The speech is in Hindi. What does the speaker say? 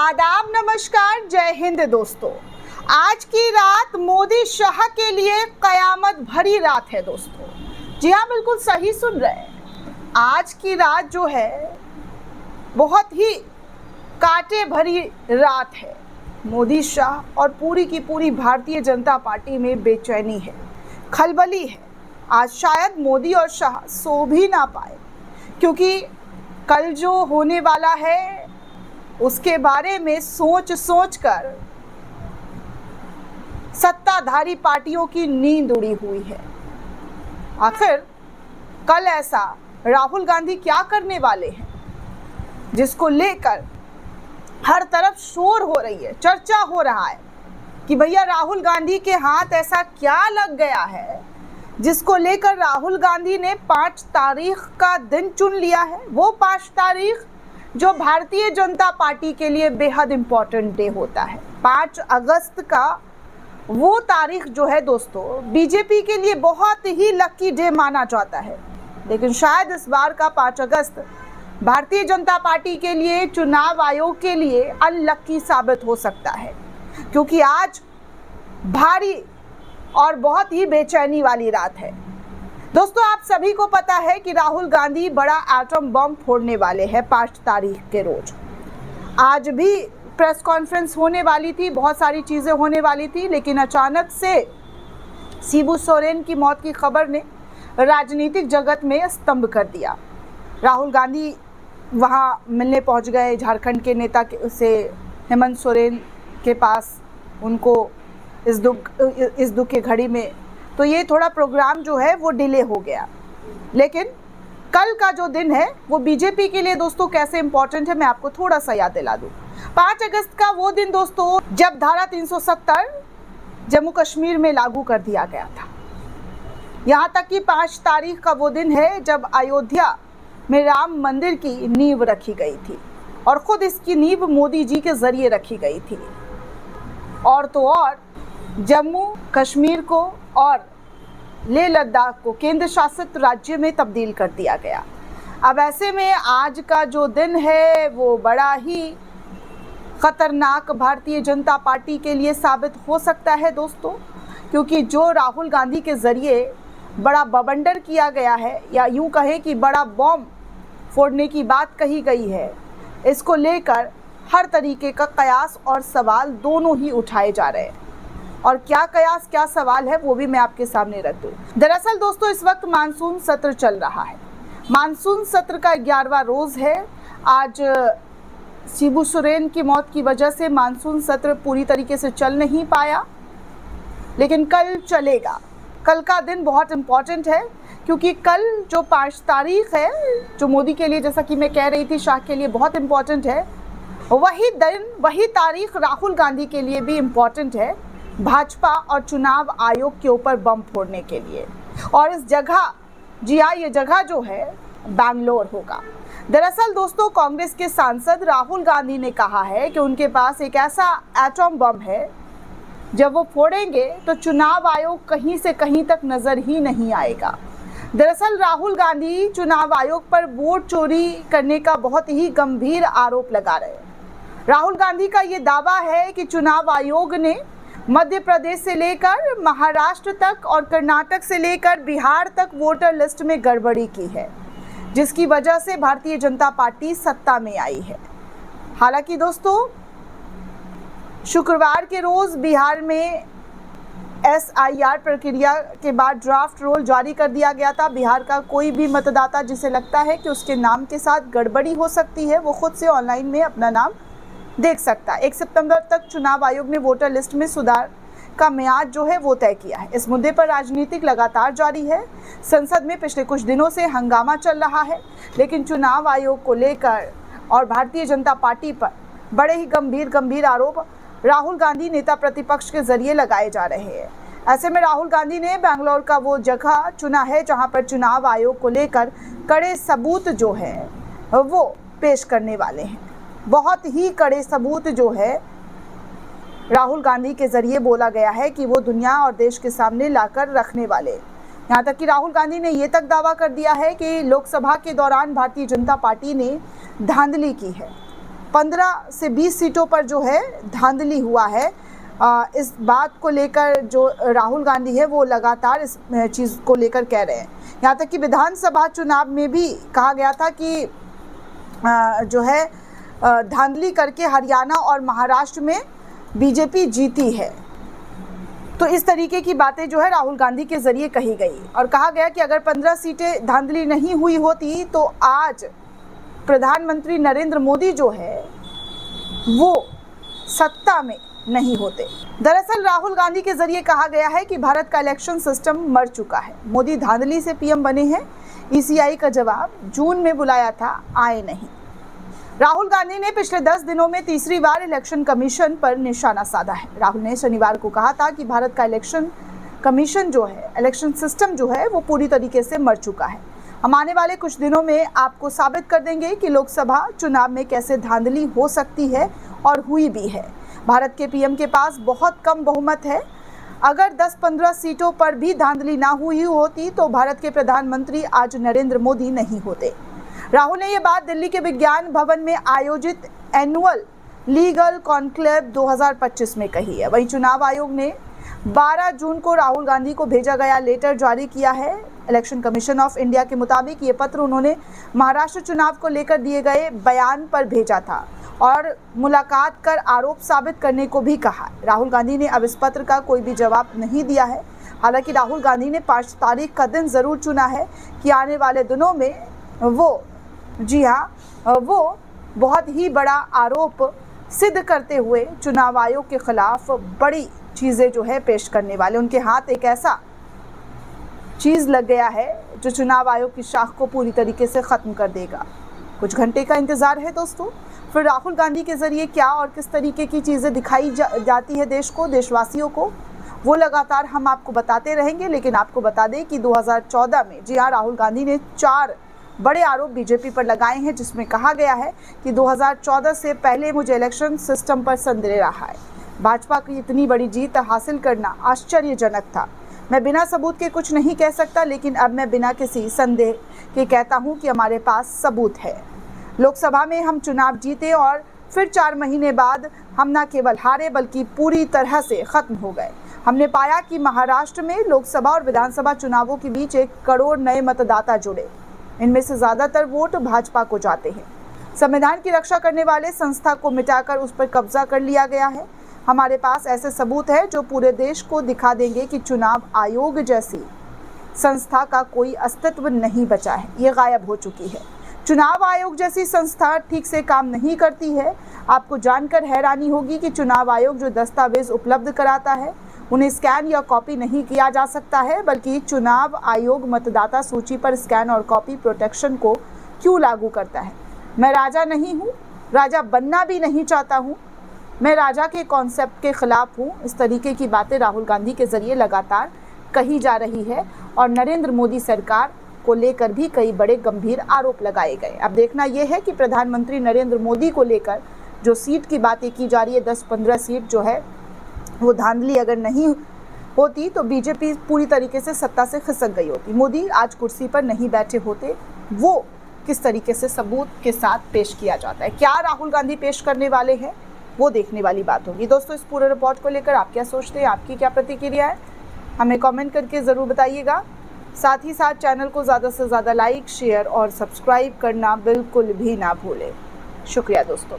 आदाब, नमस्कार, जय हिंद दोस्तों। आज की रात मोदी शाह के लिए कयामत भरी रात है दोस्तों। जी हाँ, बिल्कुल सही सुन रहे हैं। आज की रात जो है बहुत ही कांटे भरी रात है। मोदी शाह और पूरी की पूरी भारतीय जनता पार्टी में बेचैनी है, खलबली है। आज शायद मोदी और शाह सो भी ना पाए, क्योंकि कल जो होने वाला है उसके बारे में सोच सोच कर सत्ताधारी पार्टियों की नींद उड़ी हुई है। आखिर कल ऐसा राहुल गांधी क्या करने वाले हैं जिसको लेकर हर तरफ शोर हो रही है, चर्चा हो रहा है कि भैया राहुल गांधी के हाथ ऐसा क्या लग गया है जिसको लेकर राहुल गांधी ने 5 तारीख का दिन चुन लिया है। वो 5 तारीख जो भारतीय जनता पार्टी के लिए बेहद इम्पोर्टेंट डे होता है। 5 अगस्त का वो तारीख जो है दोस्तों बीजेपी के लिए बहुत ही लकी डे माना जाता है, लेकिन शायद इस बार का 5 अगस्त भारतीय जनता पार्टी के लिए, चुनाव आयोग के लिए अनलकी साबित हो सकता है, क्योंकि आज भारी और बहुत ही बेचैनी वाली रात है दोस्तों। आप सभी को पता है कि राहुल गांधी बड़ा एटम बम फोड़ने वाले हैं 5 तारीख के रोज। आज भी प्रेस कॉन्फ्रेंस होने वाली थी, बहुत सारी चीज़ें होने वाली थी, लेकिन अचानक से शिबू सोरेन की मौत की खबर ने राजनीतिक जगत में स्तंभ कर दिया। राहुल गांधी वहां मिलने पहुंच गए झारखंड के नेता से हेमंत सोरेन के पास, उनको इस दुख की घड़ी में, तो ये थोड़ा प्रोग्राम जो है वो डिले हो गया। लेकिन कल का जो दिन है वो बीजेपी के लिए दोस्तों कैसे इंपॉर्टेंट है, मैं आपको थोड़ा सा याद दिला दूं। 5 अगस्त का वो दिन दोस्तों जब धारा 370 जम्मू कश्मीर में लागू कर दिया गया था। यहाँ तक कि 5 तारीख का वो दिन है जब अयोध्या में राम मंदिर की नींव रखी गई थी, और खुद इसकी नींव मोदी जी के जरिए रखी गई थी। और तो और जम्मू कश्मीर को और लेह लद्दाख को केंद्र शासित राज्य में तब्दील कर दिया गया। अब ऐसे में आज का जो दिन है वो बड़ा ही खतरनाक भारतीय जनता पार्टी के लिए साबित हो सकता है दोस्तों, क्योंकि जो राहुल गांधी के जरिए बड़ा बवंडर किया गया है, या यूं कहें कि बड़ा बॉम्ब फोड़ने की बात कही गई है, इसको लेकर हर तरीके का कयास और सवाल दोनों ही उठाए जा रहे हैं। और क्या कयास क्या सवाल है वो भी मैं आपके सामने रख दूं। दरअसल दोस्तों इस वक्त मानसून सत्र चल रहा है। मानसून सत्र का 11वां रोज है। आज शिबू सोरेन की मौत की वजह से मानसून सत्र पूरी तरीके से चल नहीं पाया, लेकिन कल चलेगा। कल का दिन बहुत इम्पोर्टेंट है, क्योंकि कल जो 5 तारीख है जो मोदी के लिए, जैसा कि मैं कह रही थी, शाह के लिए बहुत इम्पोर्टेंट है, वही दिन वही तारीख राहुल गांधी के लिए भी इम्पोर्टेंट है, भाजपा और चुनाव आयोग के ऊपर बम फोड़ने के लिए। और इस जगह, जी हाँ, ये जगह जो है बैंगलोर होगा। दरअसल दोस्तों कांग्रेस के सांसद राहुल गांधी ने कहा है कि उनके पास एक ऐसा एटम बम है, जब वो फोड़ेंगे तो चुनाव आयोग कहीं से कहीं तक नजर ही नहीं आएगा। दरअसल राहुल गांधी चुनाव आयोग पर वोट चोरी करने का बहुत ही गंभीर आरोप लगा रहे हैं। राहुल गांधी का ये दावा है कि चुनाव आयोग ने मध्य प्रदेश से लेकर महाराष्ट्र तक और कर्नाटक से लेकर बिहार तक वोटर लिस्ट में गड़बड़ी की है, जिसकी वजह से भारतीय जनता पार्टी सत्ता में आई है। हालांकि दोस्तों शुक्रवार के रोज बिहार में SIR प्रक्रिया के बाद ड्राफ्ट रोल जारी कर दिया गया था। बिहार का कोई भी मतदाता जिसे लगता है कि उसके नाम के साथ गड़बड़ी हो सकती है, वो खुद से ऑनलाइन में अपना नाम देख सकता है। 1 सितंबर तक चुनाव आयोग ने वोटर लिस्ट में सुधार का मियाद जो है वो तय किया है। इस मुद्दे पर राजनीतिक लगातार जारी है। संसद में पिछले कुछ दिनों से हंगामा चल रहा है, लेकिन चुनाव आयोग को लेकर और भारतीय जनता पार्टी पर बड़े ही गंभीर आरोप राहुल गांधी नेता प्रतिपक्ष के जरिए लगाए जा रहे हैं। ऐसे में राहुल गांधी ने बैंगलोर का वो जगह चुना है जहां पर चुनाव आयोग को लेकर कड़े सबूत जो है वो पेश करने वाले हैं। बहुत ही कड़े सबूत जो है राहुल गांधी के जरिए बोला गया है कि वो दुनिया और देश के सामने लाकर रखने वाले। यहाँ तक कि राहुल गांधी ने ये तक दावा कर दिया है कि लोकसभा के दौरान भारतीय जनता पार्टी ने धांधली की है। 15 से 20 सीटों पर जो है धांधली हुआ है। इस बात को लेकर जो राहुल गांधी है वो लगातार इस चीज़ को लेकर कह रहे हैं। यहाँ तक कि विधानसभा चुनाव में भी कहा गया था कि जो है धांधली करके हरियाणा और महाराष्ट्र में बीजेपी जीती है। तो इस तरीके की बातें जो है राहुल गांधी के जरिए कही गई और कहा गया कि अगर 15 सीटें धांधली नहीं हुई होती तो आज प्रधानमंत्री नरेंद्र मोदी जो है वो सत्ता में नहीं होते। दरअसल राहुल गांधी के जरिए कहा गया है कि भारत का इलेक्शन सिस्टम मर चुका है, मोदी धांधली से पीएम बने हैं। ईसीआई का जवाब जून में बुलाया था, आए नहीं। राहुल गांधी ने पिछले 10 दिनों में तीसरी बार इलेक्शन कमीशन पर निशाना साधा है। राहुल ने शनिवार को कहा था कि भारत का इलेक्शन कमीशन जो है, इलेक्शन सिस्टम जो है वो पूरी तरीके से मर चुका है। हम आने वाले कुछ दिनों में आपको साबित कर देंगे कि लोकसभा चुनाव में कैसे धांधली हो सकती है और हुई भी है। भारत के पीएम के पास बहुत कम बहुमत है। अगर 10-15 सीटों पर भी धांधली ना हुई होती तो भारत के प्रधानमंत्री आज नरेंद्र मोदी नहीं होते। राहुल ने ये बात दिल्ली के विज्ञान भवन में आयोजित एनुअल लीगल कॉन्क्लेव 2025 में कही है। वहीं चुनाव आयोग ने 12 जून को राहुल गांधी को भेजा गया लेटर जारी किया है। इलेक्शन कमीशन ऑफ इंडिया के मुताबिक ये पत्र उन्होंने महाराष्ट्र चुनाव को लेकर दिए गए बयान पर भेजा था और मुलाकात कर आरोप साबित करने को भी कहा। राहुल गांधी ने अब इस पत्र का कोई भी जवाब नहीं दिया है। हालांकि राहुल गांधी ने 5 तारीख का दिन ज़रूर चुना है कि आने वाले दिनों में वो, जी हाँ, वो बहुत ही बड़ा आरोप सिद्ध करते हुए चुनाव आयोग के खिलाफ बड़ी चीज़ें जो है पेश करने वाले। उनके हाथ एक ऐसा चीज़ लग गया है जो चुनाव आयोग की शाख को पूरी तरीके से ख़त्म कर देगा। कुछ घंटे का इंतज़ार है दोस्तों, फिर राहुल गांधी के ज़रिए क्या और किस तरीके की चीज़ें दिखाई जाती है देश को, देशवासियों को, वो लगातार हम आपको बताते रहेंगे। लेकिन आपको बता दें कि 2014 में, जी हाँ, राहुल गांधी ने 4 बड़े आरोप बीजेपी पर लगाए हैं, जिसमें कहा गया है कि 2014 से पहले मुझे इलेक्शन सिस्टम पर संदेह रहा है। भाजपा की इतनी बड़ी जीत हासिल करना आश्चर्यजनक था। मैं बिना सबूत के कुछ नहीं कह सकता, लेकिन अब मैं बिना किसी संदेह के कहता हूं कि हमारे पास सबूत है। लोकसभा में हम चुनाव जीते और फिर 4 महीने बाद हम न केवल हारे बल्कि पूरी तरह से ख़त्म हो गए। हमने पाया कि महाराष्ट्र में लोकसभा और विधानसभा चुनावों के बीच 1 करोड़ नए मतदाता जुड़े। इनमें से ज़्यादातर वोट भाजपा को जाते हैं। संविधान की रक्षा करने वाले संस्था को मिटाकर उस पर कब्जा कर लिया गया है। हमारे पास ऐसे सबूत है जो पूरे देश को दिखा देंगे कि चुनाव आयोग जैसी संस्था का कोई अस्तित्व नहीं बचा है, ये गायब हो चुकी है। चुनाव आयोग जैसी संस्था ठीक से काम नहीं करती है। आपको जानकर हैरानी होगी कि चुनाव आयोग जो दस्तावेज उपलब्ध कराता है उन्हें स्कैन या कॉपी नहीं किया जा सकता है, बल्कि चुनाव आयोग मतदाता सूची पर स्कैन और कॉपी प्रोटेक्शन को क्यों लागू करता है। मैं राजा नहीं हूँ, राजा बनना भी नहीं चाहता हूँ, मैं राजा के कॉन्सेप्ट के खिलाफ हूँ। इस तरीके की बातें राहुल गांधी के जरिए लगातार कही जा रही है और नरेंद्र मोदी सरकार को लेकर भी कई बड़े गंभीर आरोप लगाए गए। अब देखना यह है कि प्रधानमंत्री नरेंद्र मोदी को लेकर जो सीट की बातें की जा रही है, 10-15 सीट जो है वो धांधली अगर नहीं होती तो बीजेपी पूरी तरीके से सत्ता से खिसक गई होती, मोदी आज कुर्सी पर नहीं बैठे होते। वो किस तरीके से सबूत के साथ पेश किया जाता है, क्या राहुल गांधी पेश करने वाले हैं, वो देखने वाली बात होगी। दोस्तों, इस पूरे रिपोर्ट को लेकर आप क्या सोचते हैं, आपकी क्या प्रतिक्रिया है, हमें कमेंट करके ज़रूर बताइएगा। साथ ही साथ चैनल को ज़्यादा से ज़्यादा लाइक, शेयर और सब्सक्राइब करना बिल्कुल भी ना भूलें। शुक्रिया दोस्तों।